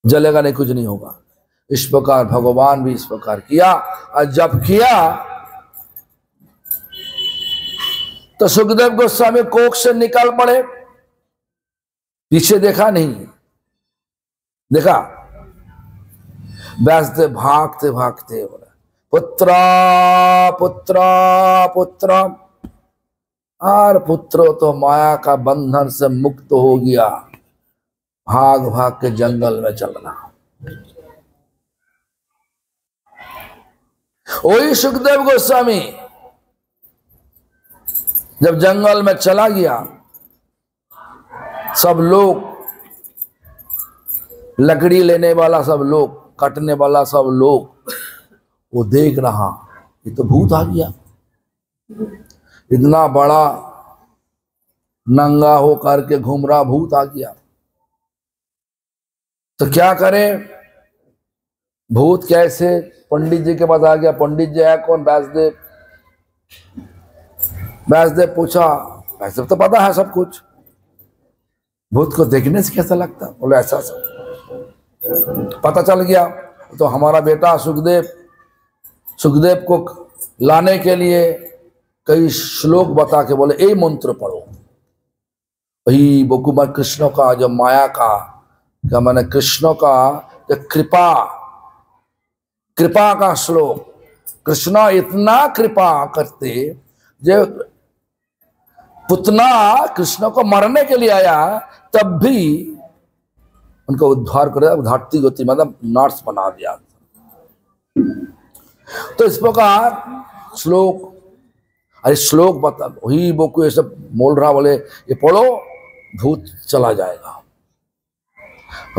जलेगा नहीं, कुछ नहीं होगा। इस प्रकार भगवान भी इस प्रकार किया, और जब किया तो सुखदेव गोस्वामी कोख से निकल पड़े, पीछे देखा नहीं, देखा व्यासदेव भागते भागते बोला पुत्र पुत्र पुत्र, और पुत्र तो माया का बंधन से मुक्त हो गया, भाग भाग के जंगल में चलना। वही सुखदेव गोस्वामी जब जंगल में चला गया, सब लोग, लकड़ी लेने वाला सब लोग, कटने वाला सब लोग, वो देख रहा ये तो भूत आ गया, इतना बड़ा नंगा हो करके घूम रहा भूत आ गया, तो क्या करें, भूत कैसे? पंडित जी के पास आ गया। पंडित जी है कौन? व्यासदेव। व्यासदेव पूछा, व्यासदेव तो पता है सब कुछ, भूत को देखने से कैसा लगता? बोले ऐसा सब पता चल गया। तो हमारा बेटा सुखदेव को लाने के लिए कई श्लोक बता के बोले ये मंत्र पढ़ो, वही कुमार कृष्ण का जो माया का, क्या मैंने कृष्ण का जो कृपा का श्लोक। कृष्ण इतना कृपा करते, जो पुतना कृष्ण को मरने के लिए आया तब भी उनका उद्धार कर दिया, उद्धारती गति मतलब नर्स बना दिया। तो इस प्रकार श्लोक, अरे श्लोक बता, वही बोकू ये सब बोल रहा, बोले ये पढ़ो भूत चला जाएगा।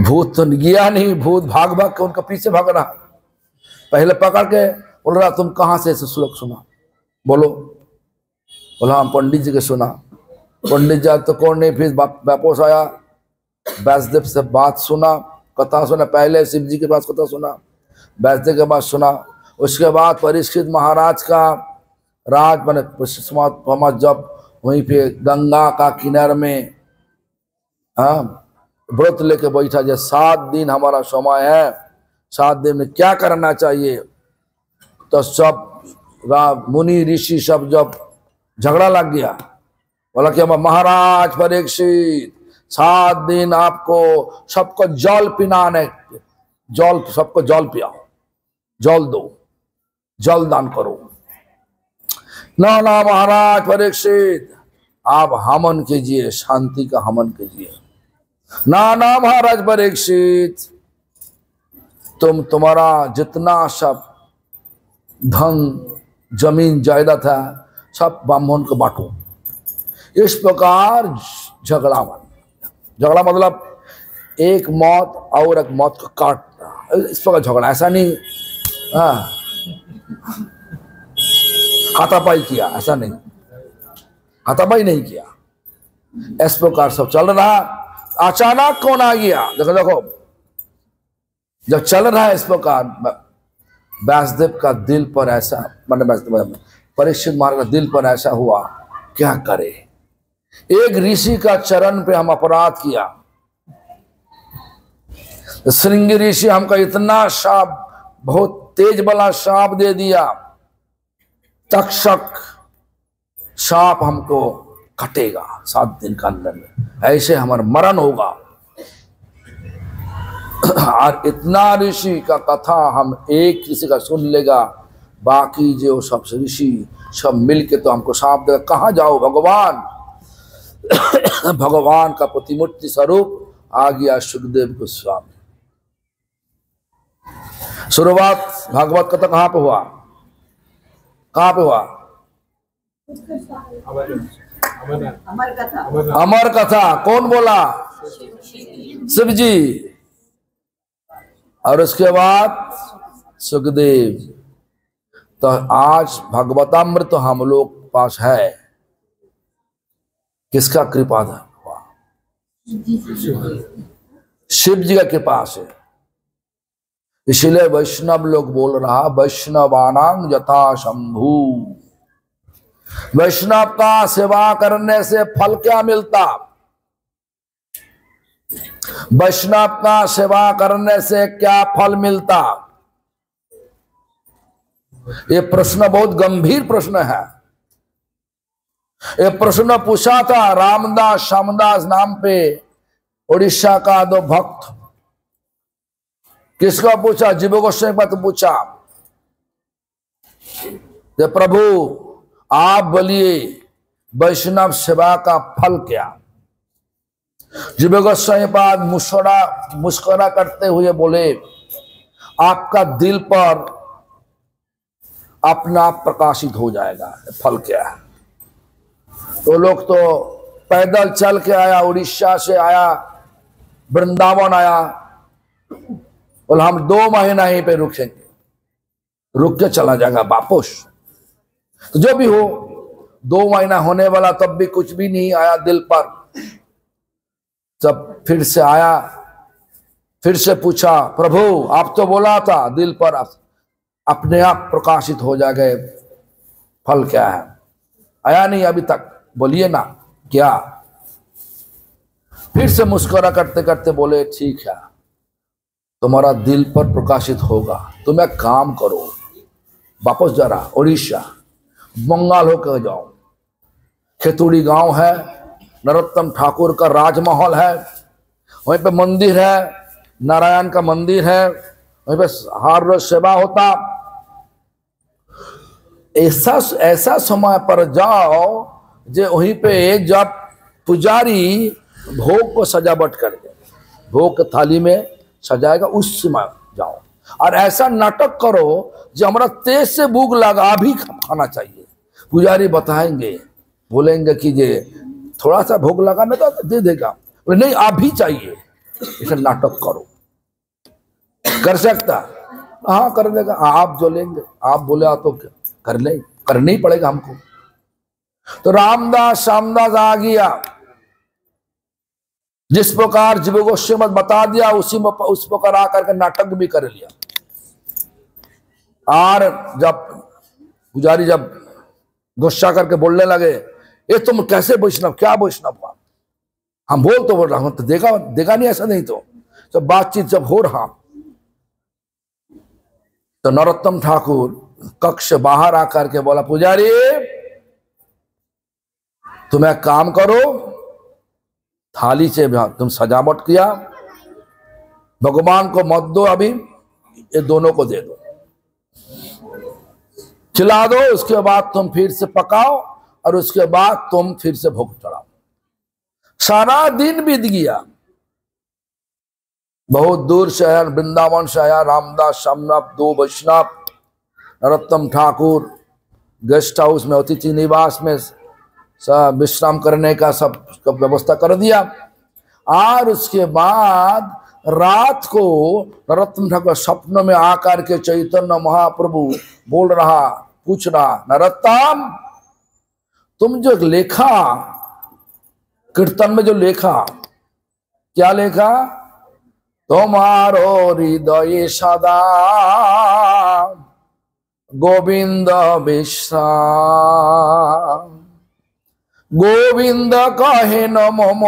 भूत तो गया नहीं, भूत भाग भाग के उनका पीछे भाग रहा। पहले पकड़ के बोल रहा तुम कहां से ऐसे श्लोक सुना, बोलो। बोला हम पंडित जी के सुना। पंडित जी तो कौन नहीं, फिर वापस आया, व्यासदेव से बात सुना, कथा सुना। पहले शिव जी के पास कथा सुना, व्यासदेव के पास सुना। उसके बाद परीक्षित महाराज का राज बने समाज, जब वहीं पे गंगा का किनारे में व्रत लेके बैठा, जो 7 दिन हमारा समय है, 7 दिन में क्या करना चाहिए। तो सब मुनि ऋषि सब जब झगड़ा लग गया, बोला कि हम महाराज परीक्षित 7 दिन आपको सबको जल पिनाने, जल सबको जल पियाओ, जल दो, जल दान करो। ना ना महाराज परीक्षित आप हवन कीजिए, शांति का हवन कीजिए। ना ना महाराज परीक्षित तुम्हारा जितना सब धन जमीन जायदाद है सब ब्राह्मण को बांटो। इस प्रकार झगड़ा मतलब एक मौत और एक मौत को काटना, इस प्रकार झगड़ा। ऐसा नहीं हाथापाई किया, ऐसा नहीं, हाथापाई नहीं किया। इस प्रकार सब चल रहा। अचानक कौन आ गया? देखो देखो, जब चल रहा है इस प्रकार, व्यासदेव का दिल पर ऐसा, मतलब परीक्षित महाराज का दिल पर ऐसा हुआ, क्या करे, एक ऋषि का चरण पे हम अपराध किया। श्रृंगी ऋषि हमका इतना शाप, बहुत तेज वाला शाप दे दिया, तक्षक शाप हमको कटेगा 7 दिन का अंदर में, ऐसे हमारा मरण होगा। और इतना ऋषि का कथा हम एक ऋषि का सुन लेगा, बाकी जो सब ऋषि सब मिलके तो हमको शाप देगा। कहाँ जाओ भगवान? भगवान का प्रतिमूर्ति स्वरूप आ गया सुखदेव गोस्वामी। शुरुआत भागवत कथा कहाँ पे हुआ? कहाँ पे हुआ? अमर कथा। कौन बोला? शिव जी। और उसके बाद सुखदेव। तो आज भगवतामृत तो हम लोग पास है, किसका कृपा हुआ? शिव जी का कृपा से। इसलिए वैष्णव लोग बोल रहा, वैष्णवानां यथा शंभु। वैष्णव का सेवा करने से फल क्या मिलता? वैष्णव का सेवा करने से क्या फल मिलता? ये प्रश्न बहुत गंभीर प्रश्न है। ये प्रश्न पूछा था रामदास श्यामदास नाम पे उड़ीसा का दो भक्त। किसका पूछा? जीव गोस्वामी का तो पूछा, प्रभु आप बोलिए वैष्णव सेवा का फल क्या? जीव गोस्वामी पाद मुस्कुरा करते हुए बोले, आपका दिल पर अपना आप प्रकाशित हो जाएगा। फल क्या है? तो लोग तो पैदल चल के आया, उड़ीसा से आया, वृंदावन आया, बोले हम 2 महीना यहीं पे रुकेंगे, रुक के चला जाएगा वापस। तो जो भी हो, 2 महीना होने वाला, तब भी कुछ भी नहीं आया दिल पर। जब फिर से आया, फिर से पूछा, प्रभु आप तो बोला था दिल पर अपने आप प्रकाशित हो जाएगा, फल क्या है? आया नहीं अभी तक, बोलिए ना क्या? फिर से मुस्कुरा करते करते बोले, ठीक है तुम्हारा दिल पर प्रकाशित होगा, तुम एक काम करो, वापस जरा उड़ीसा बंगाल होकर जाओ। खेतुड़ी गांव है, नरोत्तम ठाकुर का राजमहल है, वहीं पे मंदिर है, नारायण का मंदिर है, वहीं पे हर रोज सेवा होता। ऐसा समय पर जाओ जो वहीं पे जब पुजारी भोग को सजावट कर दे, भोग की थाली में सजाएगा, उस समय जाओ। और ऐसा नाटक करो जो हमारा तेज से भूख लगा, अभी खाना चाहिए। पुजारी बताएंगे, बोलेंगे कि ये थोड़ा सा भोग लगा ना तो दे देगा, नहीं अभी चाहिए। इसे नाटक करो, कर सकता? हाँ कर देगा। आप जो लेंगे, आप बोले तो कर ले, करना ही पड़ेगा हमको। तो रामदास श्यामदास आ गया, जिस प्रकार जीव गोस्वामी बता दिया उस प्रकार आकर के नाटक भी कर लिया। और जब पुजारी जब गुस्सा करके बोलने लगे, ये तुम कैसे वैष्णव, क्या वैष्णव हुआ? हम बोल रहा हूं तो देगा नहीं, ऐसा नहीं। तो जब बातचीत जब हो रहा, तो नरोत्तम ठाकुर कक्ष बाहर आकर के बोला, पुजारी तुम एक काम करो, थाली से तुम सजावट किया, भगवान को मत दो अभी, ये दोनों को दे दो, खिला दो, उसके बाद तुम फिर से पकाओ और उसके बाद तुम फिर से भोग चढ़ाओ। सारा दिन बीत गया। बहुत दूर से आया, वृंदावन से आया रामदास श्यामदास, 2 वैष्णव, नरोत्तम ठाकुर गेस्ट हाउस में, अतिथि निवास में सब विश्राम करने का सब व्यवस्था कर दिया। और उसके बाद रात को नरोत्तम ठाकुर सपनों में आकर के चैतन्य महाप्रभु बोल रहा, पूछ रहा, नरोत्तम तुम जो लेखा कीर्तन में जो लेखा, क्या लेखा? तुम्हारो हृदय सदा गोविंद विश्राम, गोविंद कहे न मम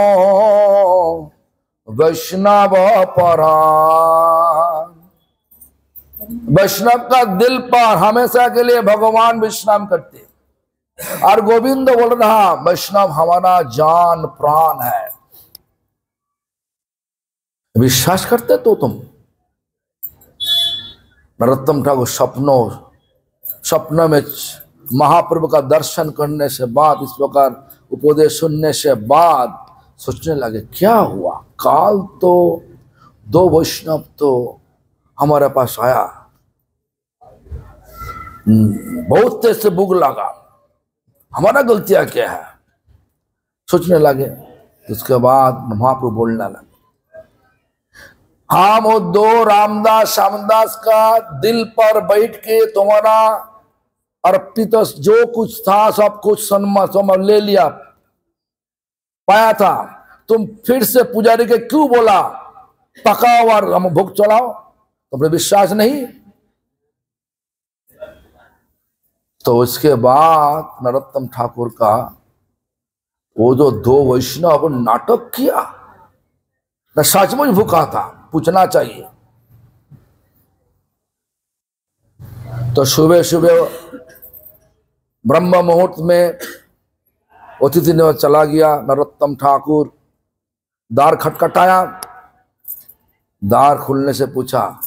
वैष्णव परान। वैष्णव का दिल पर हमेशा के लिए भगवान विश्राम करते, और गोविंद बोल रहा, वैष्णव हमारा जान प्राण है। विश्वास करते तो तुम? नरोत्तम ठाकुर सपनों में महाप्रभु का दर्शन करने से बाद, इस प्रकार उपदेश सुनने से बाद सोचने लगे, क्या हुआ? काल तो 2 वैष्णव तो हमारे पास आया, बहुत तेज से भूख लगा, हमारा गलतियां क्या है? सोचने लगे। उसके बाद महाप्रभु बोलने लगे, हम वो 2 रामदास श्यामदास का दिल पर बैठ के तुम्हारा अर्पित जो कुछ था सब कुछ सम्मान ले लिया, पाया था। तुम फिर से पुजारी के क्यों बोला पकाओ और हम भोग चलाओ? तुम्हें विश्वास नहीं? तो इसके बाद नरोत्तम ठाकुर का वो जो 2 वैष्णव नाटक किया, न सचमुच भूखा था, पूछना चाहिए। तो सुबह सुबह ब्रह्म मुहूर्त में अतिथि ने चला गया। नरोत्तम ठाकुर द्वार खटखटाया, द्वार खुलने से पूछा,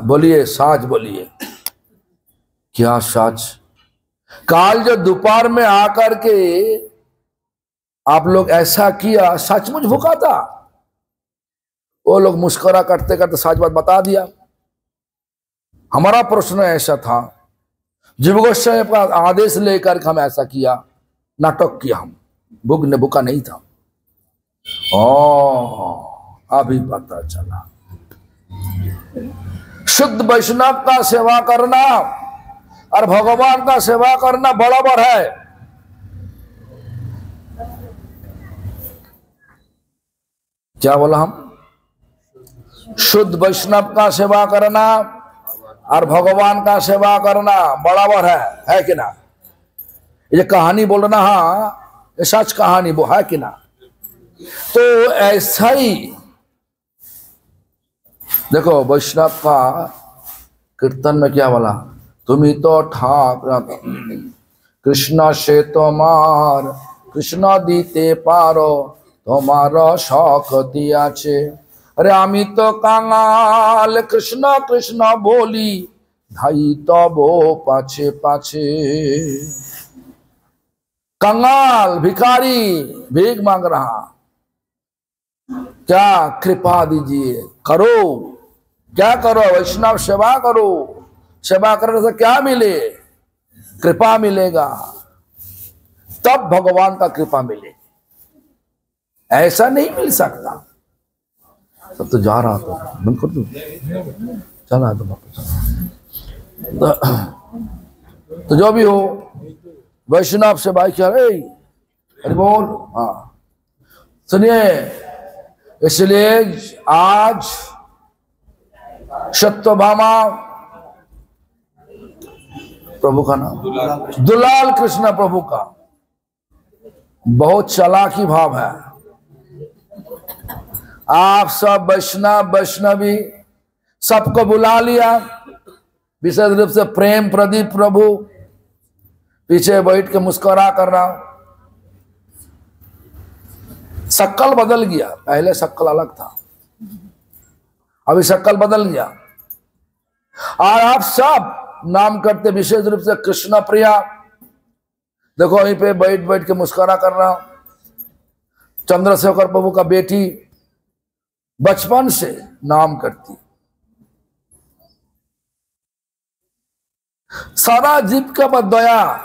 बोलिए साच बोलिए। क्या साच? काल जो दोपहर में आकर के आप लोग ऐसा किया, सचमुच भूखा था? वो लोग मुस्कुरा करते करते सच बात बता दिया। हमारा प्रश्न ऐसा था, जीव गोस्वामी का आदेश लेकर हम ऐसा किया, नाटक किया। हम भूखा नहीं था। अभी पता चला। शुद्ध वैष्णव का सेवा करना और भगवान का सेवा करना बराबर है। क्या बोला हम? शुद्ध वैष्णव का सेवा करना और भगवान का सेवा करना बराबर है कि ना? ये कहानी बोल रहा, हाँ ये सच कहानी वो है कि ना? तो ऐसा ही देखो, वैष्णव का कीर्तन में क्या बोला? तुम ही तो ठाकुर कृष्ण से तुम्हार कृष्ण दीते पारो तुम्हारा शक्ति आछे। अरे आमी तो कांगाल कृष्ण कृष्ण बोली धाई तो वो पाछे पाछे। कंगाल भिखारी भीख मांग रहा, क्या कृपा दीजिए, करो। क्या करो? वैष्णव सेवा करो। सेवा करने से क्या मिले? कृपा मिलेगा, तब भगवान का कृपा मिलेगी। ऐसा नहीं मिल सकता। तब तो जा रहा था, बंद कर दो, चला तो वापस। तो जो भी हो, वैष्णव से भाई क्या रे, अरे बोल। हाँ सुनिए, इसलिए आज सत्यभामा प्रभु का नाम, दुलाल कृष्ण प्रभु का बहुत चालाकी भाव है। आप सब वैष्णव वैष्णवी सबको बुला लिया, विशेष रूप से प्रेम प्रदीप प्रभु पीछे बैठ के मुस्कुरा कर रहा। शक्ल बदल गया, पहले शक्ल अलग था, अभी शक्ल बदल गया। और आप सब नाम करते विशेष रूप से कृष्ण प्रिया, देखो वहीं पे बैठ बैठ के मुस्कुरा कर रहा। चंद्रशेखर प्रभु का बेटी बचपन से नाम करती। सारा जीव का बदया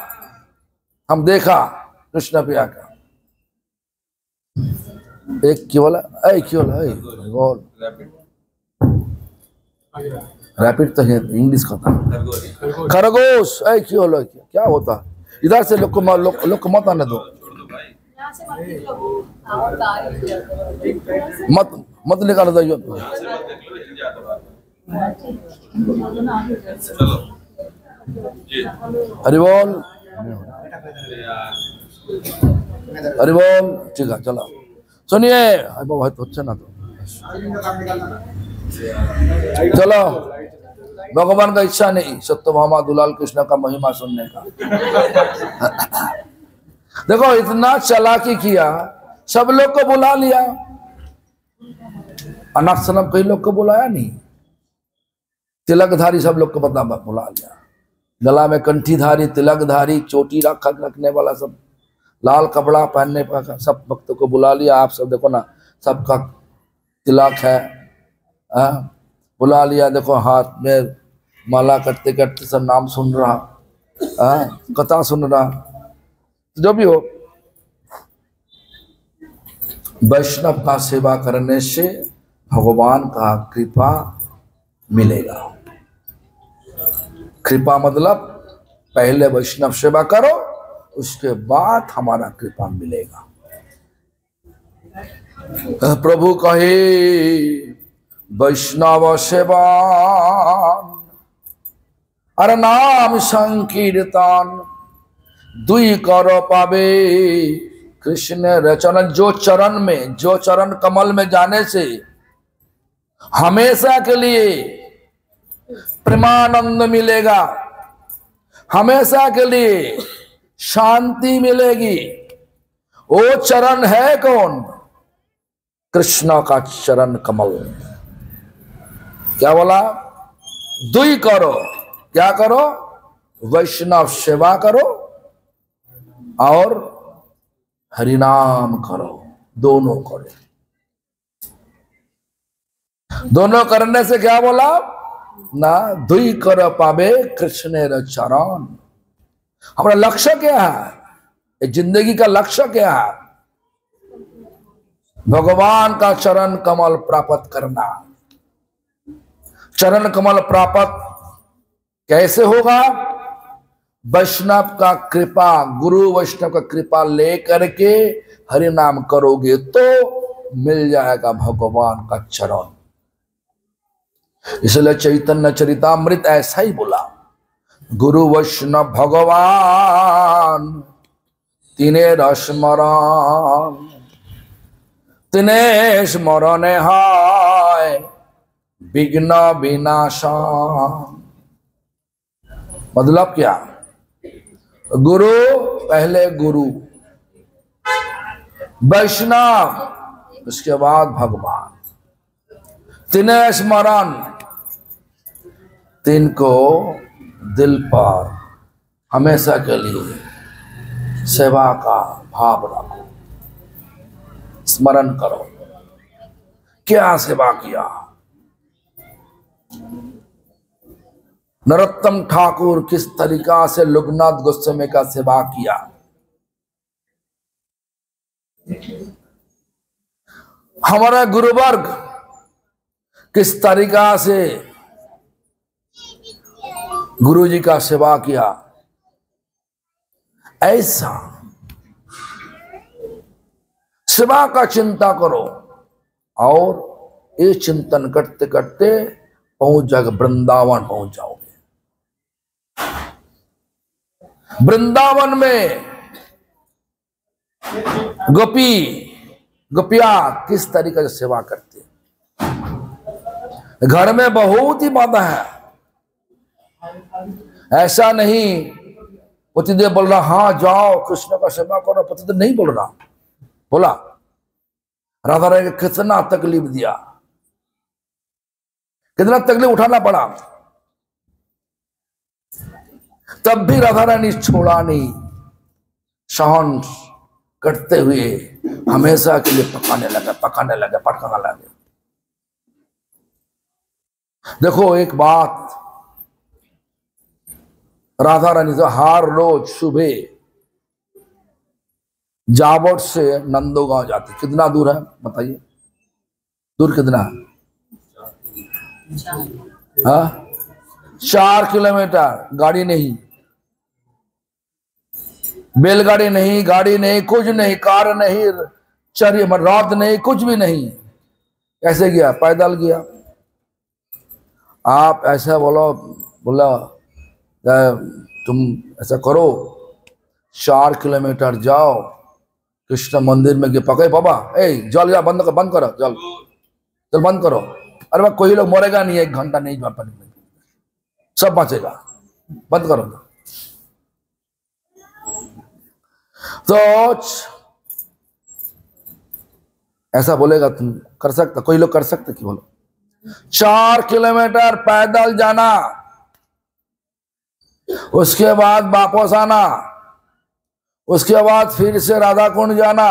हम देखा कृष्ण प्रिया का। एक क्यों बोला, क्यों बोल, रैपिड तो इंग्लिश का था, खरगोश। क्यों बोला, क्या होता? इधर से लोग को मत आने दो, मत निकाल दो। हरि बोल, हरि बोल। ठीक है, चलो सुनिए। बहुत अच्छा ना, तो चलो, भगवान का इच्छा नहीं सत्यभामा दुलाल कृष्ण का महिमा सुनने का। देखो इतना चालाकी किया, सब लोग को बुला लिया। अनाथसनम कई लोग को बुलाया नहीं, तिलकधारी सब लोग को बुला लिया। गला में कंठीधारी, तिलकधारी, चोटी रखने वाला, सब लाल कपड़ा पहनने का सब भक्तों को बुला लिया। आप सब देखो ना, सबका तिलक है, बुला लिया। देखो हाथ में माला करते करते सब नाम सुन रहा, कथा सुन रहा। जो भी हो, वैष्णव का सेवा करने से भगवान का कृपा मिलेगा। कृपा मतलब पहले वैष्णव सेवा करो, उसके बाद हमारा कृपा मिलेगा। प्रभु कहे वैष्णव सेवा अर नाम संकीर्तन दुई कर पावे कृष्ण चरण, जो चरण में, जो चरण कमल में जाने से हमेशा के लिए प्रेमानंद मिलेगा, हमेशा के लिए शांति मिलेगी। वो चरण है कौन? कृष्ण का चरण कमल। क्या बोला? दुई करो। क्या करो? वैष्णव सेवा करो और हरिनाम करो, दोनों करो। दोनों करने से क्या बोला ना? दुई कर पावे कृष्ण चरण। हमारा लक्ष्य क्या है? जिंदगी का लक्ष्य क्या है? भगवान का चरण कमल प्राप्त करना। चरण कमल प्राप्त कैसे होगा? वैष्णव का कृपा, गुरु वैष्णव का कृपा लेकर के हरि नाम करोगे तो मिल जाएगा भगवान का चरण। इसलिए चैतन्य चरितामृत ऐसा ही बोला, गुरु वैष्णव भगवान तिने स्मरण, तिने स्मरण हाय विघ्न विनाशा। मतलब क्या? गुरु पहले गुरु, वैष्णव उसके बाद भगवान, तिन्हें स्मरण, तीन को दिल पर हमेशा के लिए सेवा का भाव रखो, स्मरण करो क्या सेवा किया। नरोत्तम ठाकुर किस तरीका से लोकनाथ गोस्वामी का सेवा किया, हमारा गुरुवर्ग किस तरीका से गुरु जी का सेवा किया, ऐसा सेवा का चिंता करो और ये चिंतन करते करते पहुंच जाएगा, वृंदावन पहुंच जाओगे। वृंदावन में गोपी गोपिया किस तरीके से सेवा करते, घर में बहुत ही बाधा है। ऐसा नहीं पतिदेव बोल रहा हाँ जाओ कृष्ण का सेवा करो, पतिदेव नहीं बोल रहा, बोला राधा रानी को कितना तकलीफ दिया, कितना तकलीफ उठाना पड़ा, तब भी राधा रानी छोड़ा नहीं, सहन करते हुए हमेशा के लिए पकाने लगे। देखो एक बात, राधा रानी तो हर रोज सुबह जावट से नंदोगांव जाती। कितना दूर है बताइए? दूर कितना है? हाँ 4 किलोमीटर। गाड़ी नहीं, बैलगाड़ी नहीं, गाड़ी नहीं, कुछ नहीं, कार नहीं, रात नहीं, कुछ भी नहीं। कैसे गया? पैदल गया। आप ऐसा बोला तुम ऐसा करो 4 किलोमीटर जाओ कृष्ण मंदिर में गए, पकड़े बाबा जल या बंद करो जल बंद करो। अरे वह कोई लोग मरेगा नहीं, 1 घंटा नहीं जा पाएंगे, सब बचेगा, बंद करो। तो ऐसा बोलेगा तुम कर सकते? कोई लोग कर सकते कि बोलो? 4 किलोमीटर पैदल जाना, उसके बाद वापस आना, उसके बाद फिर से राधा कुंड जाना,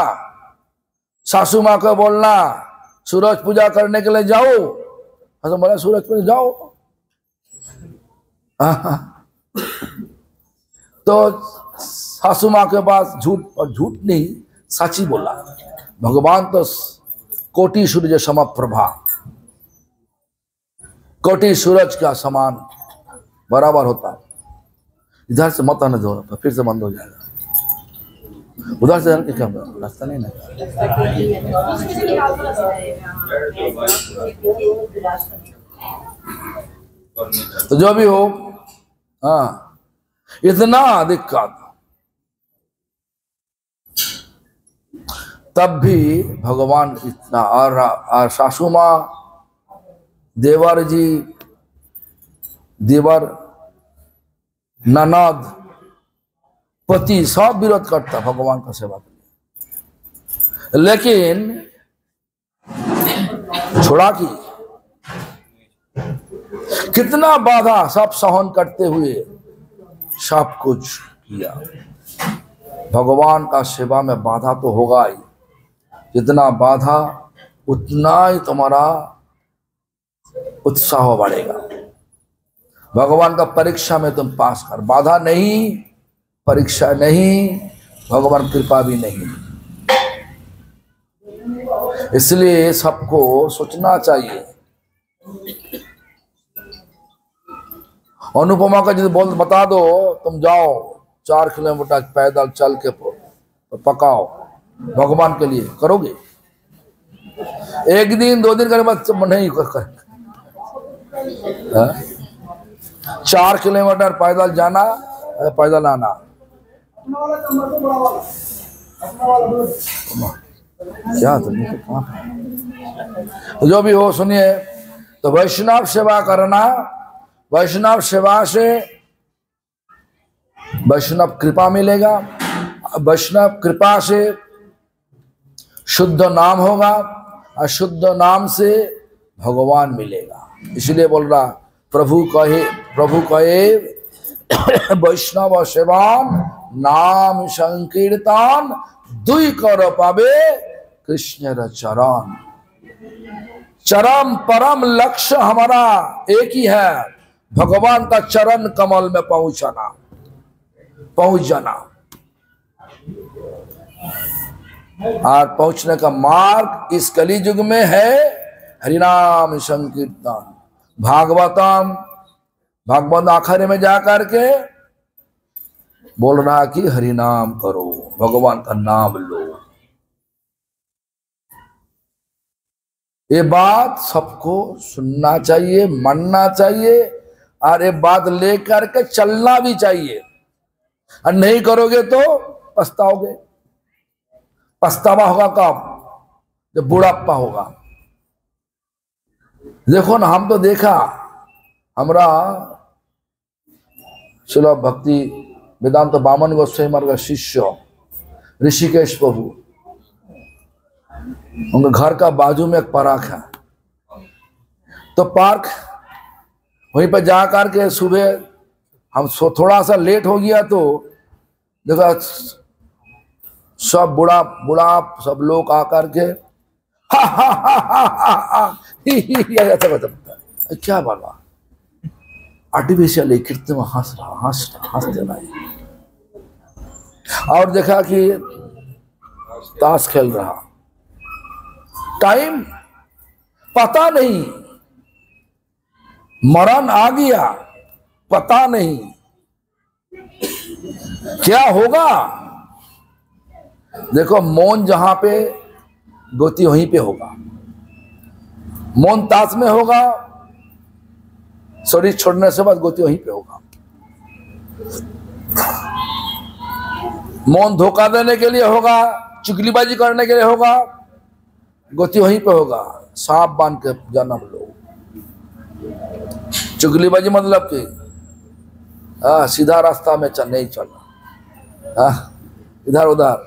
सासू माँ को बोलना सूरज पूजा करने के लिए जाओ, तो बोला सूरज पूजा जाओ। तो सासू माँ के पास झूठ, और झूठ नहीं सच्ची बोला, भगवान तो कोटि सूर्य सम प्रभा, कोटि सूरज का समान बराबर होता। इधर से मत आने दो, फिर से बंद हो जाएगा। उधर से क्या रास्ता नहीं ना। तो जो भी हो, हाँ इतना दिक्कत, तब भी भगवान इतना, और सासू माँ, देवर जी, देवर, ननद, पति सब विरोध करता भगवान का सेवा के लिए, लेकिन छोड़ा कि कितना बाधा सब सहन करते हुए सब कुछ किया। भगवान का सेवा में बाधा तो होगा ही, जितना बाधा उतना ही तुम्हारा उत्साह बढ़ेगा। भगवान का परीक्षा में तुम पास कर, बाधा नहीं, परीक्षा नहीं, भगवान कृपा भी नहीं। इसलिए सबको सोचना चाहिए। अनुपमा का यदि बोल बता दो तुम जाओ 4 किलोमीटर पैदल चल के पकाओ भगवान के लिए, करोगे? एक दिन 2 दिन करने बाद नहीं कर। 4 किलोमीटर पैदल जाना, पैदल आना, क्या तो जो भी हो सुनिए। तो वैष्णव सेवा करना, वैष्णव सेवा से वैष्णव कृपा मिलेगा, वैष्णव कृपा से शुद्ध नाम होगा, और शुद्ध नाम से भगवान मिलेगा। इसलिए बोल रहा प्रभु कहे वैष्णव सेवान नाम संकीर्तन दुई कर पावे कृष्ण चरण। चरम परम लक्ष्य हमारा एक ही है, भगवान का चरण कमल में पहुंच जाना। और पहुंचने का मार्ग इस कली युग में है हरिनाम संकीर्तन, भागवतम। भागवत आखिर में जाकर के बोल रहा कि हरिनाम करो, भगवान का नाम लो। ये बात सबको सुनना चाहिए, मानना चाहिए, और ये बात लेकर के चलना भी चाहिए। और नहीं करोगे तो पछताओगे। पछतावा होगा कब? जब बुढ़ापा होगा। देखो ना, हम तो देखा, हमरा चलो भक्ति वेदांत बामन गोस्वामी महाराज का शिष्य ऋषिकेश प्रभु, उनके घर का बाजू में एक पार्क है। तो पार्क वहीं पर जाकर के सुबह हम थोड़ा सा लेट हो गया तो देखा सब बुढ़ा सब लोग आकर के हा हा हा हा हा ऐसा करता। क्या बोला? आर्टिफिशियल कृत्रिम हंसते रहे। और देखा कि ताश खेल रहा, टाइम पता नहीं, मरण आ गया पता नहीं क्या होगा। देखो, मौन जहां पे गोती वहीं पे होगा। मौन ताश में होगा, शरीर छोड़ने से बाद गोती वहीं पे होगा। मौन धोखा देने के लिए होगा, चुगलीबाजी करने के लिए होगा, गोती वहीं पे होगा। सांप बांध के जन्म लो। चुगलीबाजी मतलब कि सीधा रास्ता में नहीं चलना, इधर उधर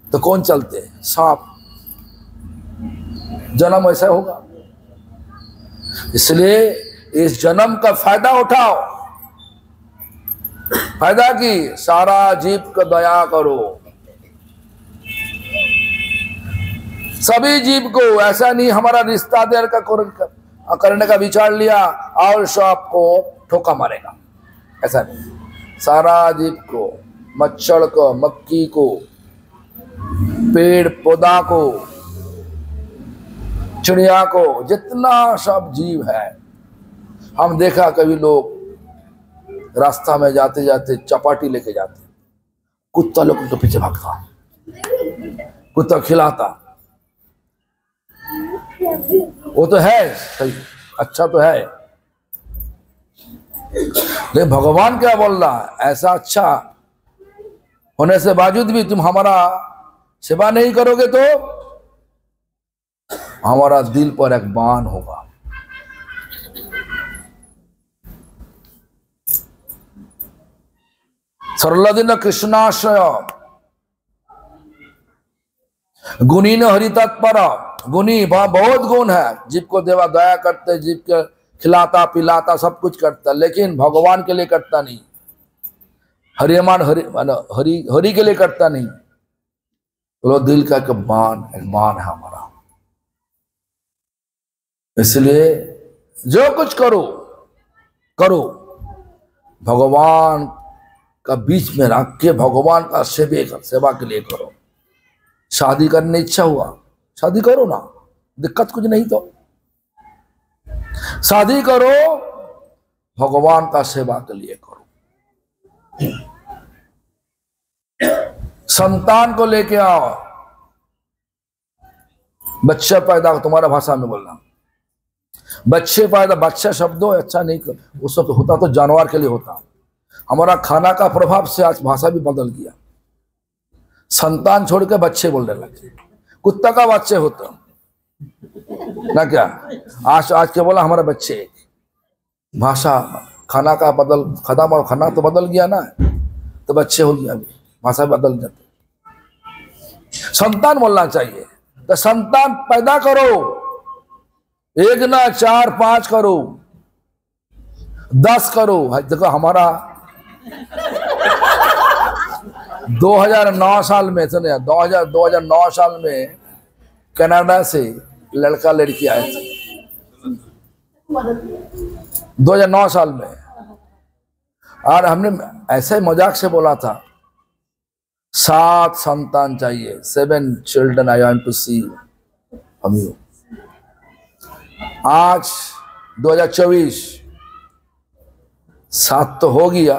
तो कौन चलते? सांप। जन्म ऐसा होगा। इसलिए इस जन्म का फायदा उठाओ। फायदा की सारा जीव को दया करो, सभी जीव को। ऐसा नहीं हमारा रिश्ता देर का करने का विचार लिया और सब को ठोका मारेगा, ऐसा नहीं। सारा जीव को, मच्छर को, मक्खी को, पेड़ पौधा को, चिड़िया को, जितना सब जीव है। हम देखा कभी लोग रास्ता में जाते जाते चपाटी लेके जाते, कुत्ता लोग उनके पीछे भागता, कुत्ता खिलाता। वो तो है सही, अच्छा तो है, लेकिन भगवान क्या बोल रहा है? ऐसा अच्छा होने से बावजूद भी तुम हमारा सेवा नहीं करोगे तो हमारा दिल पर एक बाण होगा। सरलदिन कृष्णाश्रय गुणी न हरि तत्पर। गुणी बहुत गुण है, जीव को देवा दया करते, जीव के खिलाता पिलाता सब कुछ करता, लेकिन भगवान के लिए करता नहीं। हरिमान हरि के लिए करता नहीं। तो दिल का एक बाण है हमारा। इसलिए जो कुछ करो भगवान का बीच में रख के भगवान का सेवा के लिए करो। शादी करने इच्छा हुआ, शादी करो ना, दिक्कत कुछ नहीं। तो शादी करो, भगवान का सेवा के लिए करो। संतान को लेके आओ, बच्चा पैदा, तुम्हारा भाषा में बोलना, बच्चे पैदा, बच्चा शब्दों अच्छा नहीं कर, उस वक्त होता तो जानवर के लिए होता। हमारा खाना का प्रभाव से आज भाषा भी बदल गया। संतान छोड़ के बच्चे बोलने लगे, कुत्ता का बच्चे होता ना क्या। आज के बोला हमारे बच्चे, भाषा खाना का बदल, खाना तो बदल गया ना, तो बच्चे हो गया, भाषा बदल जाती। संतान बोलना चाहिए। तो संतान पैदा करो, 1 ना 4 5 करो, 10 करो। देखो हमारा 2009 साल में, सुनिए 2009 साल में कनाडा से लड़का लड़की आए थे 2009 साल में। और हमने ऐसे मजाक से बोला था 7 संतान चाहिए, 7 children I want to see from you. आज 2024, 7 तो हो गया,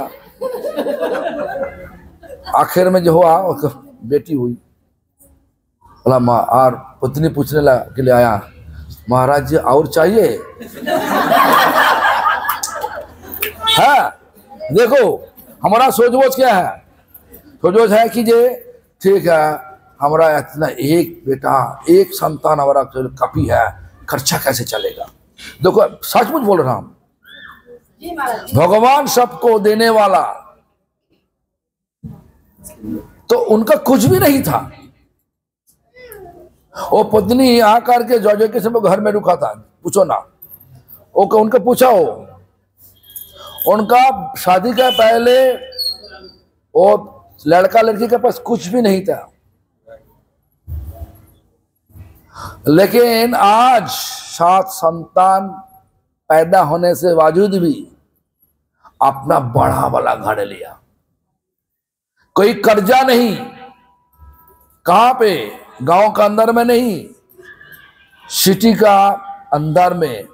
आखिर में जो हुआ उसका बेटी हुई। बोला माँ, और पत्नी पूछने के लिए आया, महाराज जी और चाहिए? है देखो हमारा सोच क्या है, सोच है कि जे ठीक है, हमारा इतना एक बेटा एक संतान हमारा काफी है, खर्चा कैसे चलेगा। देखो सचमुच बोल रहा हूं, भगवान सबको देने वाला, तो उनका कुछ भी नहीं था। वो पत्नी आकर के जॉर्ज के समय घर में रुका था, पूछो ना, ओके उनका पूछा हो, उनका शादी के पहले वो लड़का लड़की के पास कुछ भी नहीं था, लेकिन आज 7 संतान पैदा होने से बावजूद भी अपना बड़ा वाला घर लिया, कोई कर्जा नहीं। कहां पे? गांव का अंदर में नहीं, सिटी का अंदर में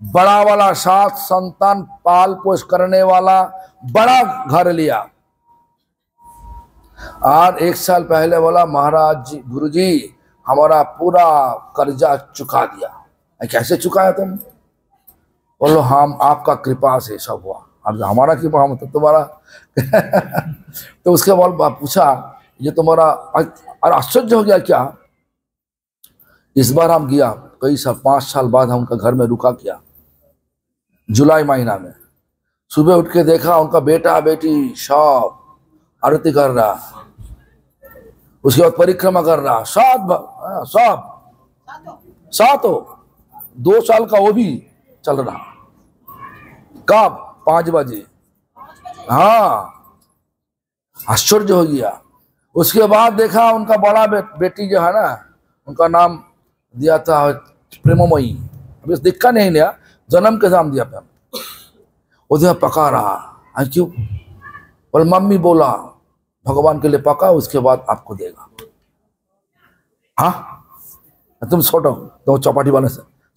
बड़ा वाला 7 संतान पाल पोष करने वाला बड़ा घर लिया। और 1 साल पहले बोला महाराज जी, गुरुजी हमारा पूरा कर्जा चुका दिया। कैसे चुकाया तुम? बोलो हम आपका कृपा से सब हुआ। अब हमारा कृपा हम तो तुम्हारा तो उसके बाद पूछा ये तुम्हारा, और आश्चर्य हो गया क्या। इस बार हम गया कई साल, 5 साल बाद हम उनका घर में रुका किया, जुलाई महीना में। सुबह उठ के देखा उनका बेटा बेटी सब आरती कर रहा, उसके बाद परिक्रमा कर रहा, सब 2 साल का वो भी चल रहा। कब? 5 बजे। हाँ, आश्चर्य हो गया। उसके बाद देखा उनका बड़ा बेटी जो है ना, उनका नाम दिया था प्रेममयी। अभी दिक्कत नहीं लिया, जन्म के नाम दिया था। उधर पका रहा, क्यों? और मम्मी बोला भगवान के लिए पका, उसके बाद आपको देगा। हाँ तुम छोटो तो चपाटी बना,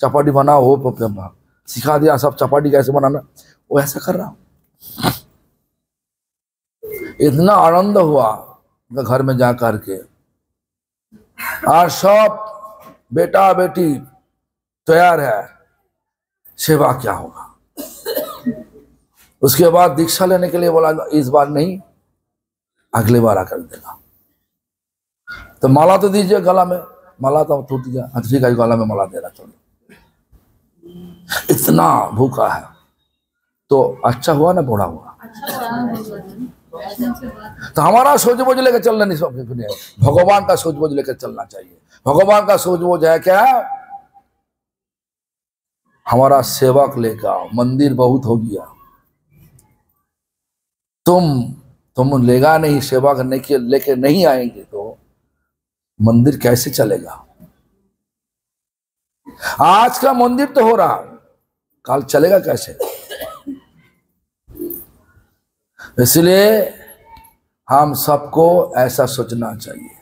चपाटी बनाओ, हो सिखा दिया सब चपाटी कैसे बनाना, वो ऐसा कर रहा। इतना आनंद हुआ घर में जा करके, और सब बेटा बेटी तैयार है, सेवा क्या होगा। उसके बाद दीक्षा लेने के लिए बोला, इस बार नहीं अगले बार आकर देगा। तो माला तो दीजिए गला में, माला तो टूट गया, हाँ ठीक है गला में माला दे रहा, चलो। इतना भूखा है तो अच्छा हुआ ना बूढ़ा हुआ। तो हमारा सोच बोझ लेकर चलना नहीं, भगवान का सोच बोझ लेकर चलना चाहिए। भगवान का सोच बोझ है क्या? हमारा सेवक लेकर आओ, मंदिर बहुत हो गया, तुम लेगा नहीं, सेवा करने के लेके नहीं आएंगे तो मंदिर कैसे चलेगा? आज का मंदिर तो हो रहा, कल चलेगा कैसे? इसलिए हम सबको ऐसा सोचना चाहिए,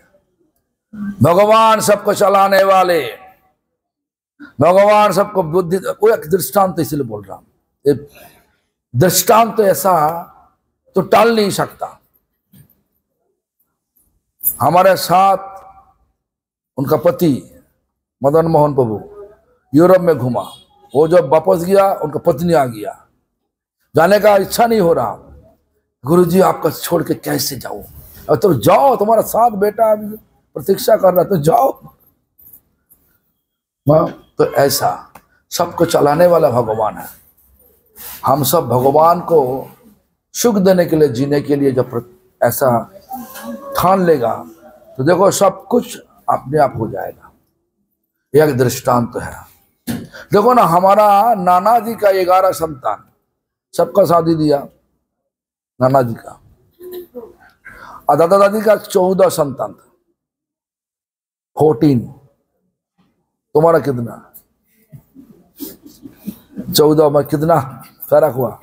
भगवान सबको चलाने वाले, भगवान सबको बुद्धि। कोई एक दृष्टांत इसलिए बोल रहा हूं, दृष्टांत तो ऐसा तो टाल नहीं सकता। हमारे साथ उनका पति मदन मोहन प्रभु यूरोप में घूमा, वो जब वापस गया उनका पत्नी आ गया, जाने का इच्छा नहीं हो रहा। गुरुजी आपका छोड़ के कैसे जाऊं? अब तो जाओ, तुम्हारा साथ बेटा अभी प्रतीक्षा कर रहा, तो जाओ। तो ऐसा सबको चलाने वाला भगवान है। हम सब भगवान को सुख देने के लिए, जीने के लिए जब ऐसा ठान लेगा तो देखो सब कुछ अपने आप हो जाएगा। एक दृष्टांत है, देखो ना, हमारा नाना जी का 11 संतान, सबका शादी दिया नाना जी का, और दादा दादी का 14 संतान था, 14। तुम्हारा कितना? 14 में कितना फर्क हुआ?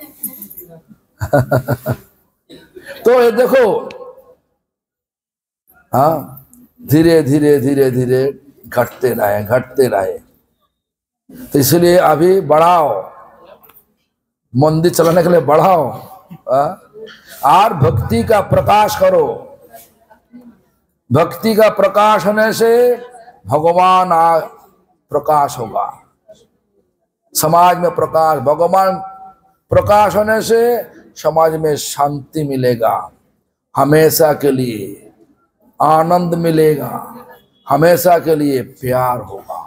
तो ये देखो, हाँ, धीरे धीरे धीरे धीरे घटते रहे। तो इसलिए अभी बढ़ाओ, मंदिर चलाने के लिए बढ़ाओ, और भक्ति का प्रकाश करो। भक्ति का प्रकाश होने से भगवान प्रकाश होगा, समाज में प्रकाश, भगवान प्रकाश होने से समाज में शांति मिलेगा, हमेशा के लिए आनंद मिलेगा, हमेशा के लिए प्यार होगा।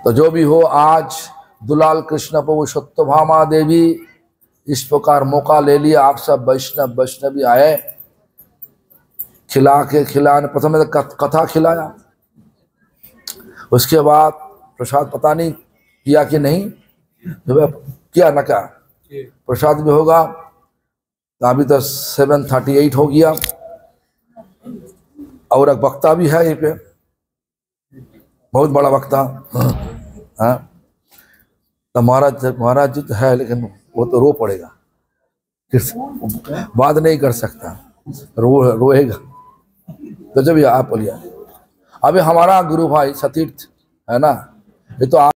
तो जो भी हो, आज दुलाल कृष्ण प्रभु सत्यभामा देवी इस प्रकार मौका ले लिया, आप सब वैष्णवी आए, खिलाने प्रथम कथा खिलाया, उसके बाद प्रसाद पता नहीं किया कि नहीं, किया ना, क्या प्रसाद भी होगा। तो अभी तो 7:38 हो गया, और एक वक्ता भी है ये पे, बहुत बड़ा वक्ता। हाँ, तो महाराज जी तो है, लेकिन वो तो रो पड़ेगा, बात नहीं कर सकता, रोएगा। तो जब आप बोलिए, अभी हमारा गुरु भाई सतीर्थ है ना, ये तो